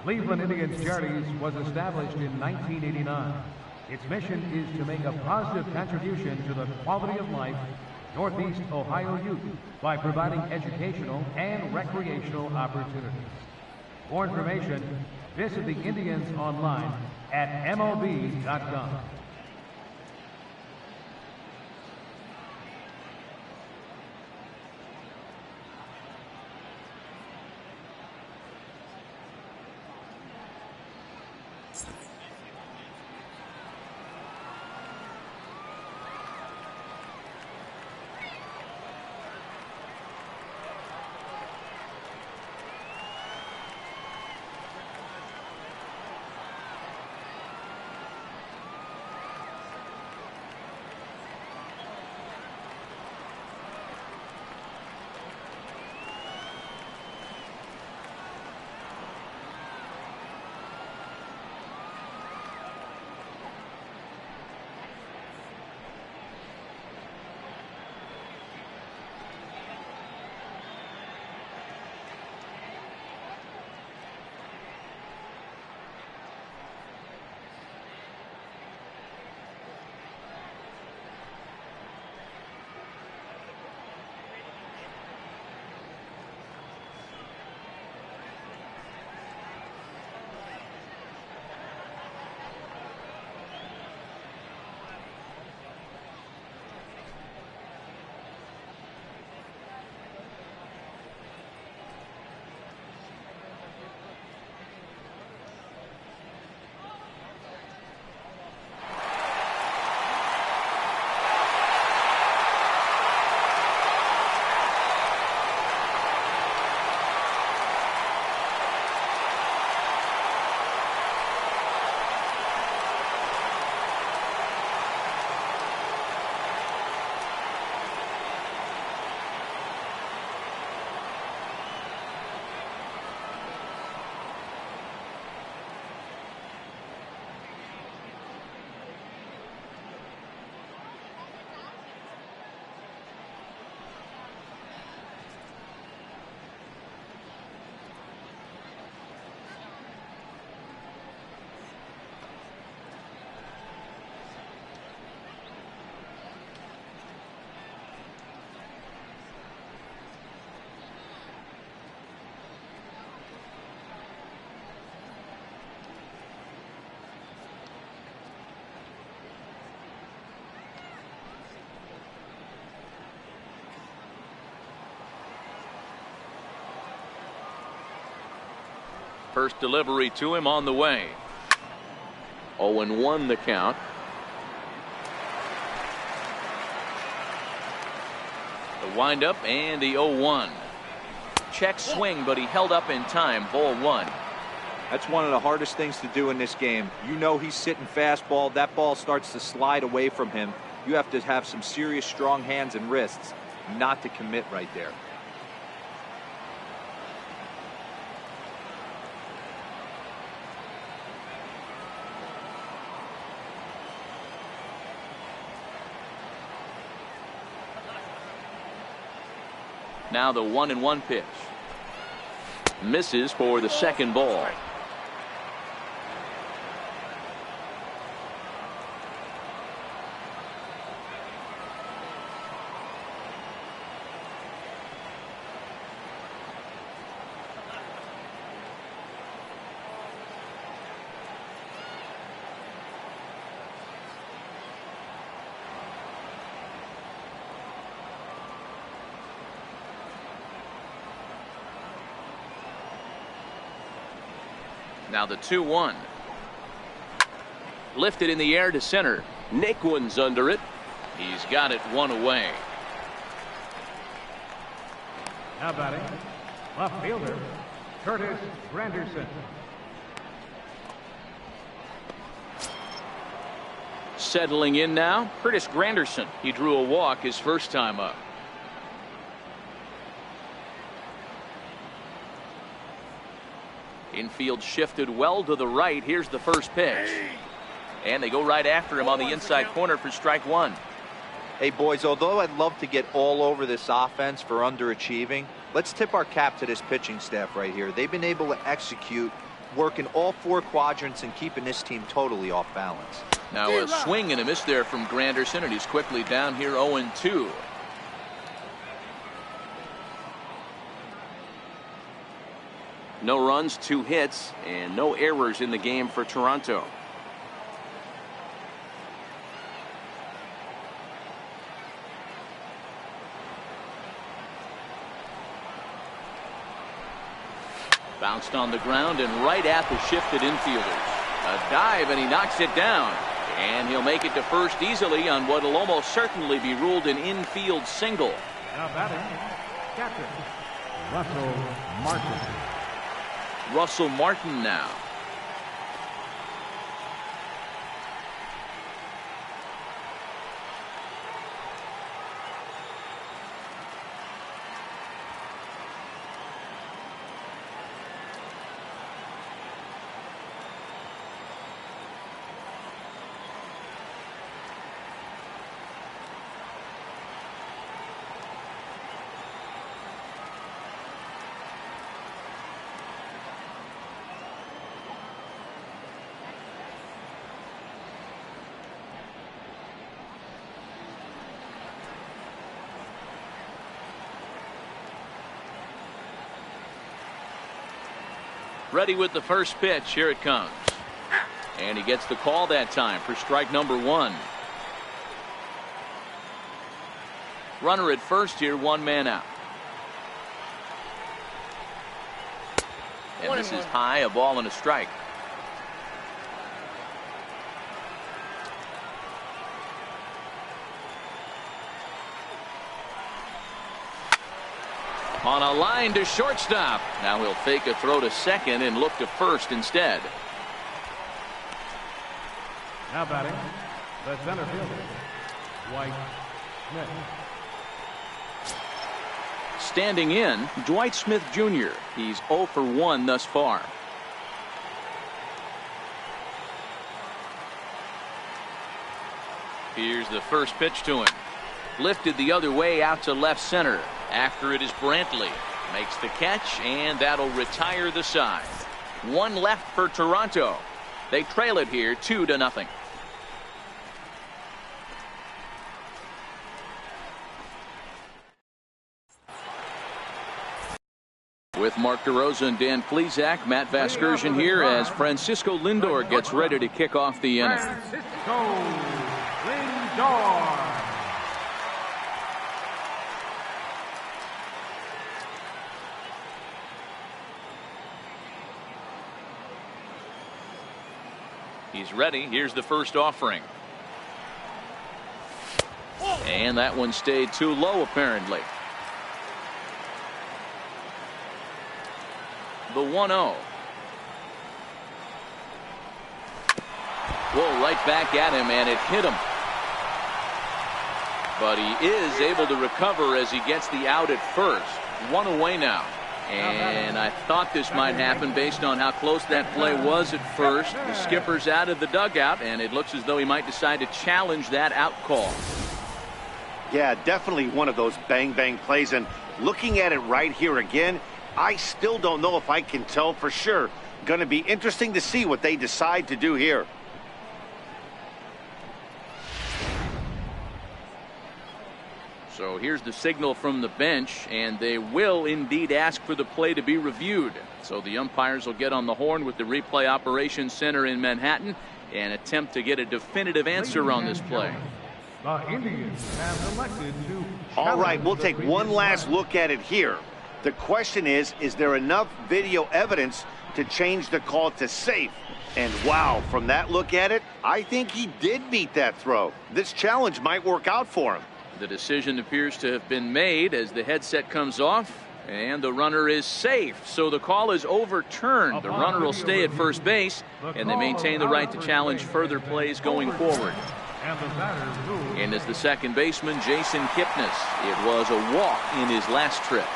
Cleveland Indians Charities was established in 1989. Its mission is to make a positive contribution to the quality of life Northeast Ohio youth by providing educational and recreational opportunities. For information, visit the Indians online at MLB.com. First delivery to him on the way. 0-1 the count. The windup and the 0-1. Check swing, but he held up in time. Ball one. That's one of the hardest things to do in this game. You know he's sitting fastball. That ball starts to slide away from him. You have to have some serious strong hands and wrists not to commit right there. Now the 1-1 pitch. Misses for the second ball. Now the 2-1. Lifted in the air to center. Naquin's under it. He's got it one away. Now batting, left fielder, Curtis Granderson. Settling in now, Curtis Granderson. He drew a walk his first time up. Infield shifted well to the right. Here's the first pitch. And they go right after him on the inside corner for strike one. Hey, boys, although I'd love to get all over this offense for underachieving, let's tip our cap to this pitching staff right here. They've been able to execute, working all 4 quadrants and keeping this team totally off balance. Now a swing and a miss there from Granderson, and he's quickly down here 0-2. No runs, 2 hits, and no errors in the game for Toronto. Bounced on the ground and right at the shifted infielders. A dive, and he knocks it down. And he'll make it to first easily on what will almost certainly be ruled an infield single. Now batting, catcher, Russell Martin. Russell Martin now. Ready with the first pitch. Here it comes. And he gets the call that time for strike number 1. Runner at first here, 1 man out. And this is high, a ball and a strike. On a line to shortstop. Now he'll fake a throw to second and look to first instead. Now batting, the center fielder, Dwight Smith. Standing in, Dwight Smith Jr. He's 0 for 1 thus far. Here's the first pitch to him. Lifted the other way out to left center. After it is Brantley. Makes the catch, and that'll retire the side. 1 left for Toronto. They trail it here 2-0. With Mark DeRosa and Dan Plesac, Matt Vasgersian here as Francisco Lindor gets ready to kick off the inning. Francisco Lindor. He's ready. Here's the first offering. And that one stayed too low, apparently. The 1-0. Whoa, right back at him, and it hit him. But he is able to recover as he gets the out at first. 1 away now. And I thought this might happen based on how close that play was at first. The skipper's out of the dugout, and it looks as though he might decide to challenge that out call. Yeah, definitely one of those bang-bang plays. And looking at it right here again, I still don't know if I can tell for sure. Going to be interesting to see what they decide to do here. So here's the signal from the bench, and they will indeed ask for the play to be reviewed. So the umpires will get on the horn with the replay operations center in Manhattan and attempt to get a definitive answer on this play. The Indians have elected to. All right, we'll take one last look at it here. The question is there enough video evidence to change the call to safe? And wow, from that look at it, I think he did beat that throw. This challenge might work out for him. The decision appears to have been made as the headset comes off, and the runner is safe. So the call is overturned. The runner will stay at first base, and they maintain the right to challenge further plays going forward. And as the second baseman, Jason Kipnis, it was a walk in his last trip.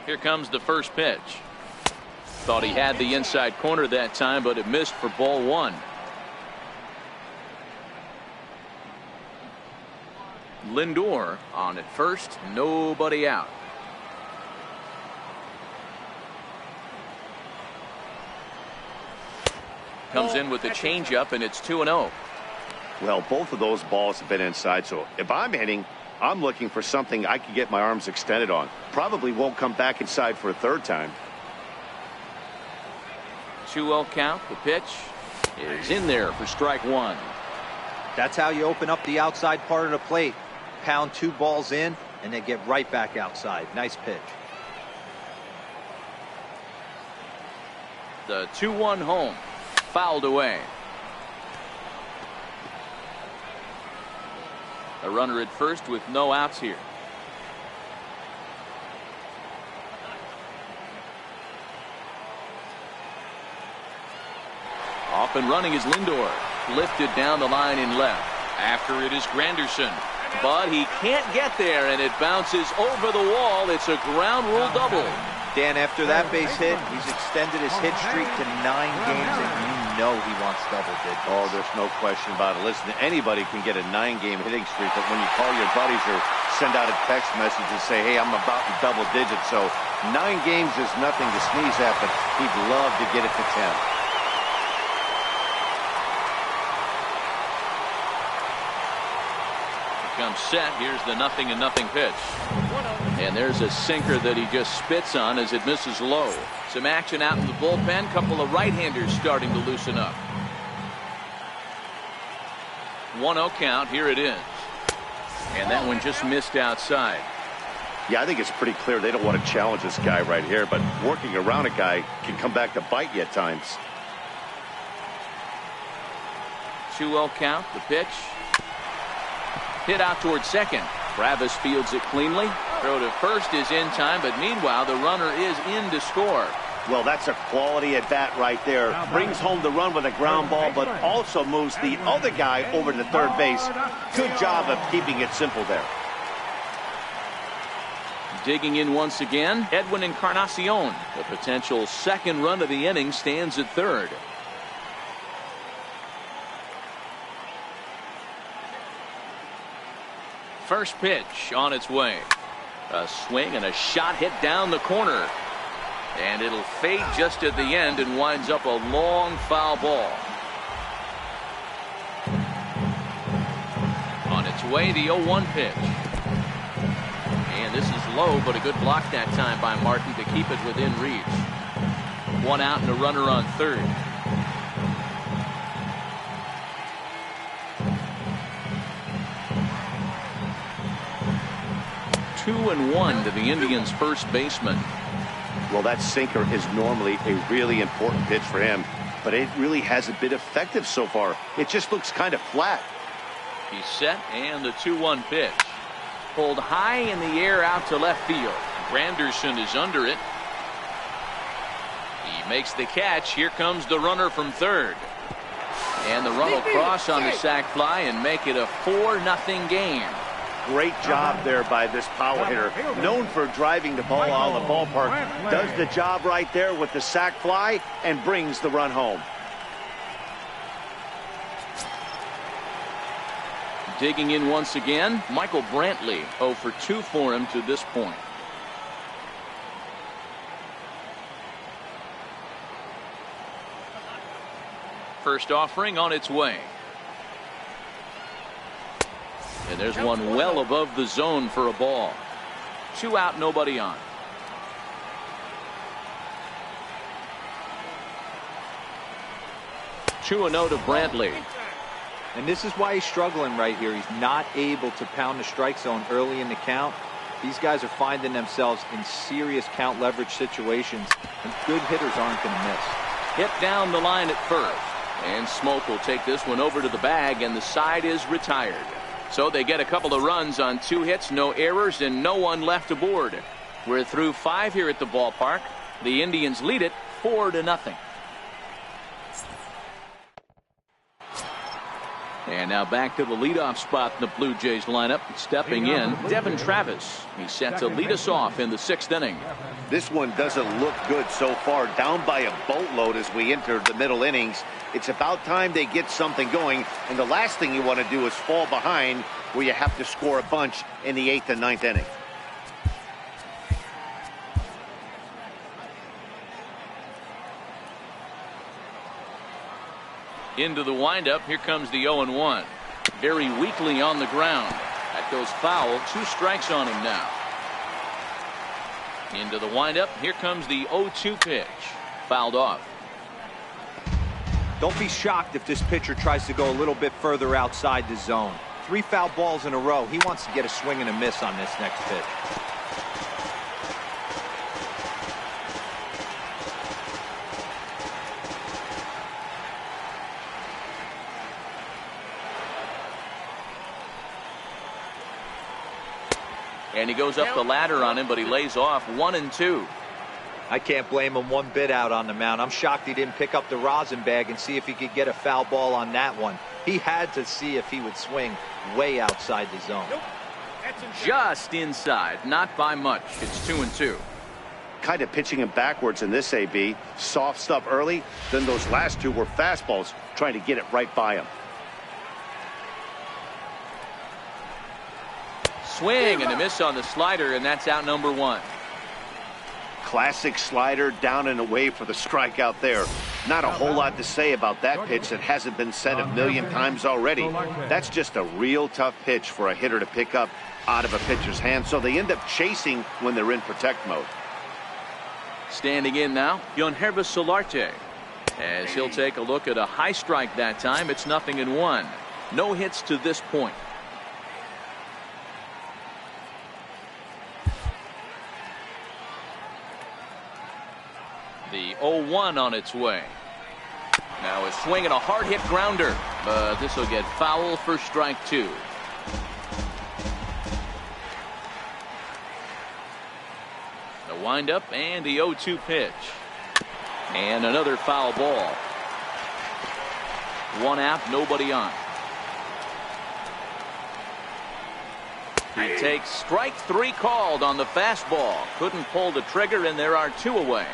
Here comes the first pitch. Thought he had the inside corner that time, but it missed for ball one. Lindor on at first, nobody out. Comes in with the changeup, and it's 2-0. Well, both of those balls have been inside, so if I'm hitting, I'm looking for something I can get my arms extended on. Probably won't come back inside for a third time. 2-0 count. The pitch is in there for strike one. That's how you open up the outside part of the plate. Pound two balls in and then get right back outside. Nice pitch. The 2-1 home. Fouled away. A runner at first with no outs here. Off and running is Lindor. Lifted down the line in left. After it is Granderson. But he can't get there, and it bounces over the wall. It's a ground rule double. Dan, after that base hit, he's extended his hit streak to 9 games, and you know he wants double digits. Oh, there's no question about it. Listen, anybody can get a 9-game hitting streak, but when you call your buddies or send out a text message and say, hey, I'm about in double digits, so 9 games is nothing to sneeze at, but he'd love to get it to 10. Comes set. Here's the 0-0 pitch. And there's a sinker that he just spits on as it misses low. Some action out in the bullpen. Couple of right-handers starting to loosen up. 1-0 count. Here it is. And that one just missed outside. Yeah, I think it's pretty clear they don't want to challenge this guy right here, but working around a guy can come back to bite you at times. 2-0 count. The pitch. Hit out towards second. Travis fields it cleanly. Throw to first is in time, but meanwhile the runner is in to score. Well, that's a quality at bat right there. Brings home the run with a ground ball, but also moves the other guy over to third base. Good job of keeping it simple there. Digging in once again, Edwin Encarnacion. The potential second run of the inning stands at third. First pitch on its way. A swing and a shot hit down the corner. And it'll fade just at the end and winds up a long foul ball. On its way, the 0-1 pitch. And this is low, but a good block that time by Martin to keep it within reach. One out and a runner on third. 2-1 to the Indians' first baseman. Well, that sinker is normally a really important pitch for him, but it really hasn't been effective so far. It just looks kind of flat. He's set, and the 2-1 pitch. Pulled high in the air out to left field. Granderson is under it. He makes the catch. Here comes the runner from third. And the run will cross on the sac fly and make it a 4-0 game. Great job there by this power hitter. Known for driving the ball out of the ballpark. Does the job right there with the sac fly and brings the run home. Digging in once again, Michael Brantley. 0 for 2 for him to this point. First offering on its way. And there's one well above the zone for a ball. 2 out, nobody on. Two and 0 to Brantley. And this is why he's struggling right here. He's not able to pound the strike zone early in the count. These guys are finding themselves in serious count leverage situations, and good hitters aren't going to miss. Hit down the line at first. And Smoke will take this one over to the bag, and the side is retired. So they get a couple of runs on 2 hits, no errors, and no one left aboard. We're through 5 here at the ballpark. The Indians lead it 4-0. And now back to the leadoff spot in the Blue Jays lineup. Stepping in, Devin Travis. He's set to lead us off in the 6th inning. This one doesn't look good so far. Down by a boatload as we enter the middle innings. It's about time they get something going. And the last thing you want to do is fall behind where you have to score a bunch in the 8th and 9th inning. Into the windup. Here comes the 0-1. Very weakly on the ground. That goes foul. 2 strikes on him now. Into the windup. Here comes the 0-2 pitch. Fouled off. Don't be shocked if this pitcher tries to go a little bit further outside the zone. 3 foul balls in a row. He wants to get a swing and a miss on this next pitch. And he goes up the ladder on him, but he lays off 1-2. I can't blame him one bit out on the mound. I'm shocked he didn't pick up the rosin bag and see if he could get a foul ball on that one. He had to see if he would swing way outside the zone. Just inside, not by much. It's 2-2. Kind of pitching him backwards in this AB. Soft stuff early, then those last 2 were fastballs, trying to get it right by him. Swing and a miss on the slider, and that's out number 1. Classic slider, down and away for the strikeout there. Not a whole lot to say about that pitch that hasn't been said a million times already. That's just a real tough pitch for a hitter to pick up out of a pitcher's hand, so they end up chasing when they're in protect mode. Standing in now, Yangervis Solarte. As he'll take a look at a high strike that time. It's 0-1. No hits to this point. The 0-1 on its way. Now a swing and a hard hit grounder, but this will get foul for strike 2. The windup and the 0-2 pitch. And another foul ball. 1 out, nobody on. He takes strike 3 called on the fastball. Couldn't pull the trigger, and there are 2 away.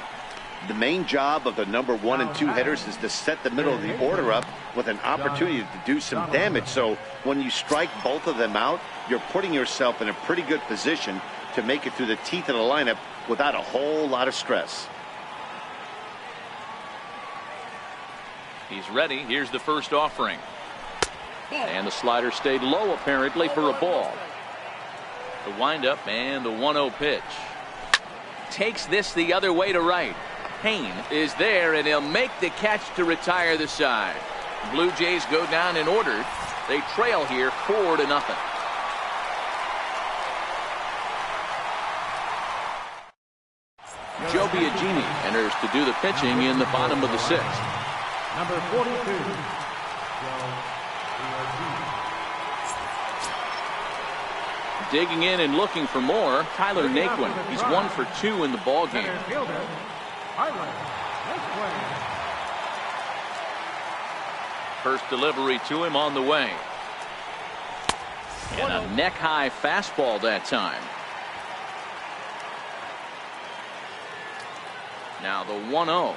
The main job of the number 1 and 2 hitters is to set the middle of the order up with an opportunity to do some damage. So when you strike both of them out, you're putting yourself in a pretty good position to make it through the teeth of the lineup without a whole lot of stress. He's ready. Here's the first offering. And the slider stayed low apparently for a ball. The windup and the 1-0 pitch. Takes this the other way to right. Payne is there, and he'll make the catch to retire the side. Blue Jays go down in order. They trail here 4-0. Joe Biagini enters to do the pitching in the bottom of the 6th. Number 42, Joe Biagini. Digging in and looking for more, Tyler Naquin. He's 1 for 2 in the ball game. First delivery to him on the way. And a neck-high fastball that time. Now the 1-0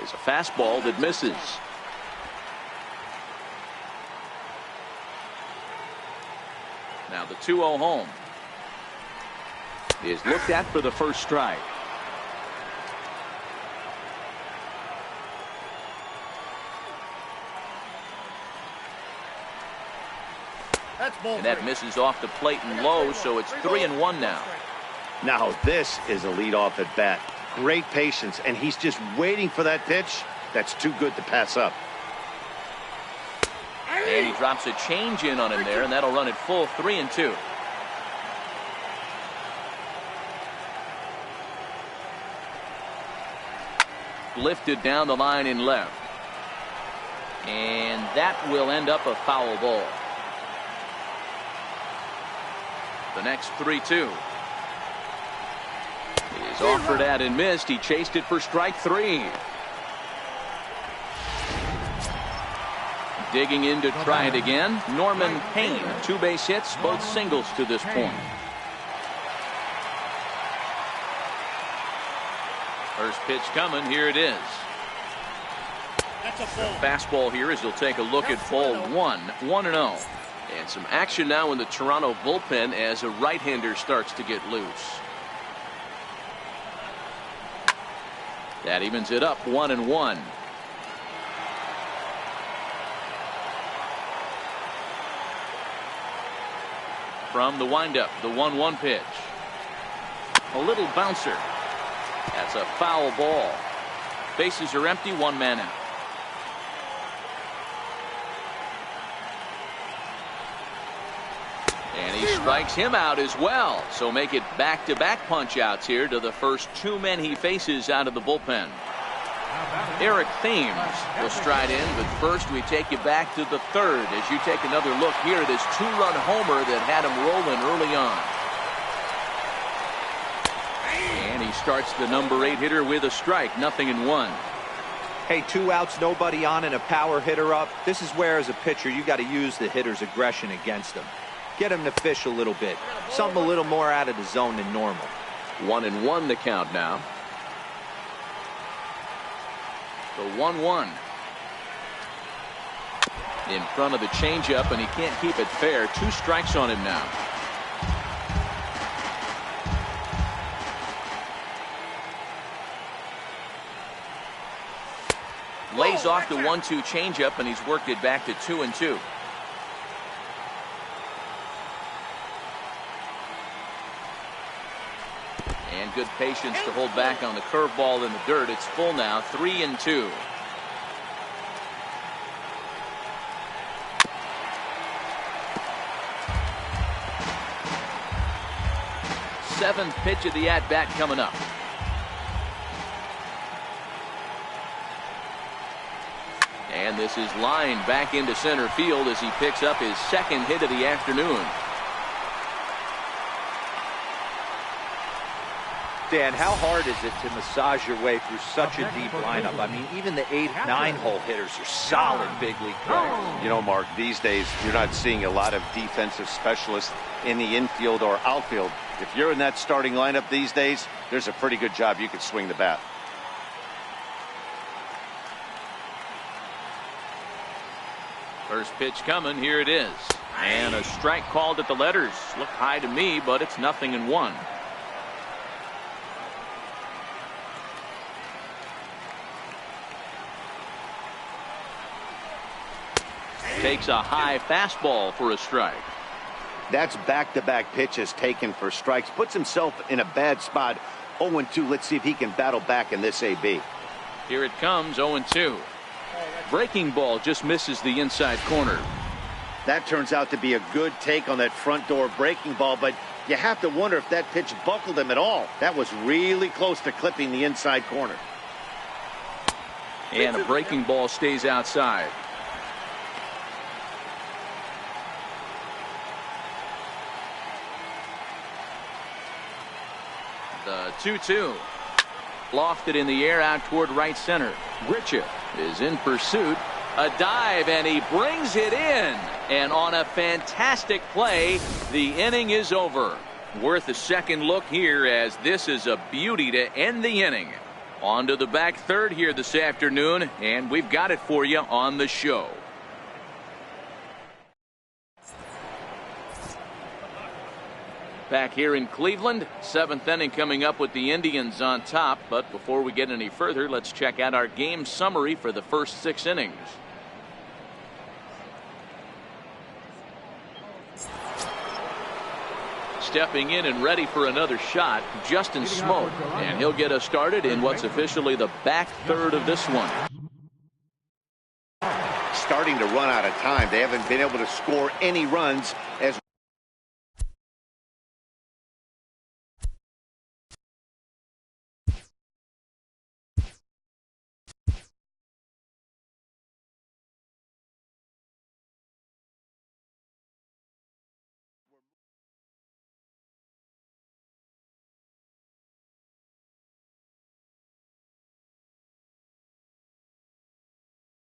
is a fastball that misses. Now the 2-0 home is looked at for the first strike. And that misses off the plate and low, so it's 3-1 now. Now this is a leadoff at bat. Great patience, and he's just waiting for that pitch. That's too good to pass up. And he drops a change in on him there, and that'll run it full 3-2. Lifted down the line in left. And that will end up a foul ball. The next 3-2 is offered at and missed. He chased it for strike 3. Digging in to try it again, Norman Payne. 2 base hits, both singles to this point. First pitch coming, here it is. That's a ball. Fastball here as he'll take a look at ball 1, 1-0. And some action now in the Toronto bullpen as a right-hander starts to get loose. That evens it up, 1-1. From the windup, the 1-1 pitch. A little bouncer. That's a foul ball. Bases are empty, 1 man out. And he strikes him out as well. So make it back-to-back punch-outs here to the first 2 men he faces out of the bullpen. Eric Thames will stride in, but first we take you back to the 3rd as you take another look here at his 2-run homer that had him rolling early on. And he starts the number 8 hitter with a strike, 0-1. Hey, 2 outs, nobody on, and a power hitter up. This is where, as a pitcher, you got to use the hitter's aggression against him. Get him to fish a little bit. Something a little more out of the zone than normal. 1-1 the count now. The 1-1. In front of the changeup, and he can't keep it fair. 2 strikes on him now. Lays off the 1-2 changeup, and he's worked it back to 2-2. And good patience to hold back on the curveball in the dirt. It's full now, 3-2. Seventh pitch of the at-bat coming up. And this is lined back into center field as he picks up his 2nd hit of the afternoon. Dan, how hard is it to massage your way through such a deep lineup? I mean, even the 8, 9-hole hitters are solid big league players. You know, Mark, these days you're not seeing a lot of defensive specialists in the infield or outfield. If you're in that starting lineup these days, there's a pretty good job you could swing the bat. First pitch coming, here it is. And a strike called at the letters. Looked high to me, but it's 0-1. Takes a high fastball for a strike. That's back-to-back pitches taken for strikes. Puts himself in a bad spot. 0-2. Let's see if he can battle back in this AB. Here it comes, 0-2. Breaking ball just misses the inside corner. That turns out to be a good take on that front door breaking ball, but you have to wonder if that pitch buckled him at all. That was really close to clipping the inside corner. And a breaking ball stays outside. The 2-2. Lofted in the air out toward right center. Grichuk is in pursuit. A dive, and he brings it in. And on a fantastic play, the inning is over. Worth a second look here, as this is a beauty to end the inning. On to the back 3rd here this afternoon, and we've got it for you on the show. Back here in Cleveland, 7th inning coming up with the Indians on top. But before we get any further, let's check out our game summary for the first 6 innings. Stepping in and ready for another shot, Justin Smoak, and he'll get us started in what's officially the back 3rd of this one. Starting to run out of time. They haven't been able to score any runs as